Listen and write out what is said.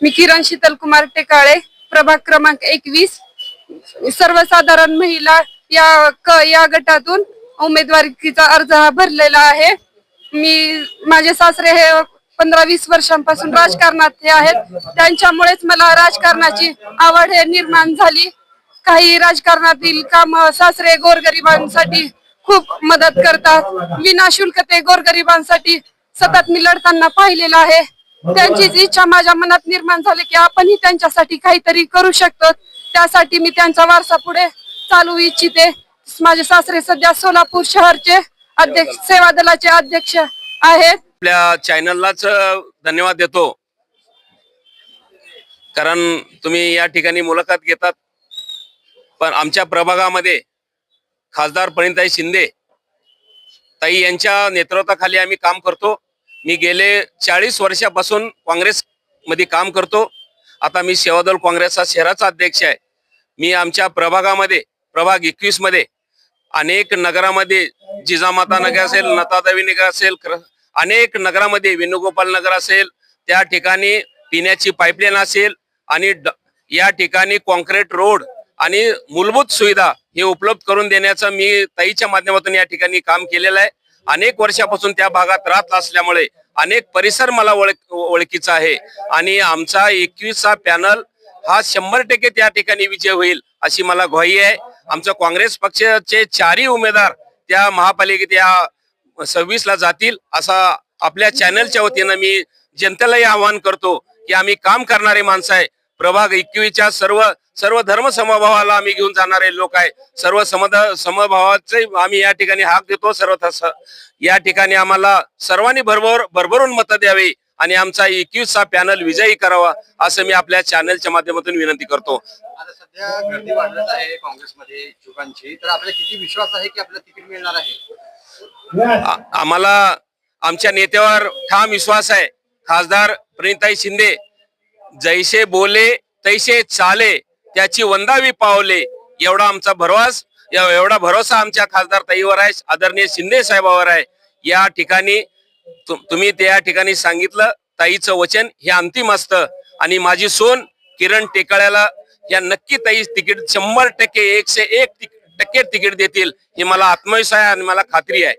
मी किरण शीतल कुमार टेकाळे, प्रभाग क्रमांक 21, सर्वसाधारण महिला या गटातून उमेदवारीचा अर्ज हा भरलेला आहे। माझे सासरे हे 15-20 वर्षांपासून राजकारणात हे आहेत, त्यांच्यामुळेच मला राजकारणाची आवड हे निर्माण झाली। काही राजकारणातील काम सासरे गोरगरिबांसाठी खूप मदत करतात, विनाशुल्क ते गोरगरिबांसाठी सतत मी लढताना पाहिलेलं आहे। त्यांचीच इच्छा माझ्या मनात निर्माण झाली की आपणही त्यांच्यासाठी काहीतरी करू शकतो, त्यासाठी मी त्यांचा वारसा पुढे चालवू इच्छिते। माझे सासरे सध्या सोलापूर शहरचे अध्यक्ष, सेवा दलाचे अध्यक्ष आहेत। आपल्या चॅनललाच धन्यवाद देतो, कारण तुम्ही या ठिकाणी मुलाखत घेतात। पण आमच्या प्रभागामध्ये खासदार परिणताई शिंदे ताई यांच्या नेतृत्वाखाली आम्ही काम करतो। मी गेले 40 वर्षापासून काँग्रेस मध्ये काम करतो। आता मी सेवादल काँग्रेसचा शहराचा अध्यक्ष आहे। मी आमच्या प्रभागामध्ये प्रभाग 21 मध्ये अनेक नगरामध्ये जिजामाता नगर असेल, नतादेवी नगर असेल, अनेक नगरामध्ये वेणुगोपाल नगर असेल, त्या ठिकाणी पिण्याची पाईपलाईन असेल आणि या ठिकाणी कॉन्क्रीट रोड आणि मूलभूत सुविधा हे उपलब्ध करून देण्याचं मी ताईच्या माध्यमातून या ठिकाणी काम केलेलं आहे। अनेक वर्षापासून त्या भागात राहत असल्यामुळे अनेक परिसर मला ओळखीचा आहे आणि आमचा 21चा पॅनल हा 100% त्या ठिकाणी विजय होईल अशी मला ग्वाही आहे। आमचा काँग्रेस पक्षाचे 4ही उमेदवार त्या महापालिकेत या 26ला जातील असा आपल्या चॅनलच्या वतीनं मी जनतेलाही आवाहन करतो की आम्ही काम करणारे माणसं आहे। प्रभाग 21च्या सर्व धर्म समभावाला आम्ही घेऊन जाणारे लोक आहे। सर्व समभावाचे आम्ही या ठिकाणी हाक देतो। या ठिकाणी आम्हाला सर्वांनी भरभरून मतं द्यावी आणि आमचा 21चा पॅनल विजयी करावा असं मी आपल्या चॅनलच्या माध्यमातून विनंती करतो। आता सध्या गर्दी वाढत आहे काँग्रेसमध्ये इच्छुकांची, तर आपल्याला किती विश्वास आहे की आपल्याला तिकीट मिळणार आहे? आम्हाला आमच्या नेत्यावर ठाम विश्वास आहे। खासदार परिणताई शिंदे जैसे बोले तैसे चाले, त्याची वंदावी पावले, एवढा भरोसा आमच्या खासदार ताईवर आहे, आदरणीय शिंदे साहेबांवर आहे। या ठिकाणी तुम्ही त्या ठिकाणी सांगितलं ताईचं वचन हे अंतिम असतं आणि माझी सोन किरण टेकाळ्याला या नक्की ताई तिकीट 100% 101% तिकीट देतील हे मला आत्मविश्वास आहे आणि मला खात्री आहे।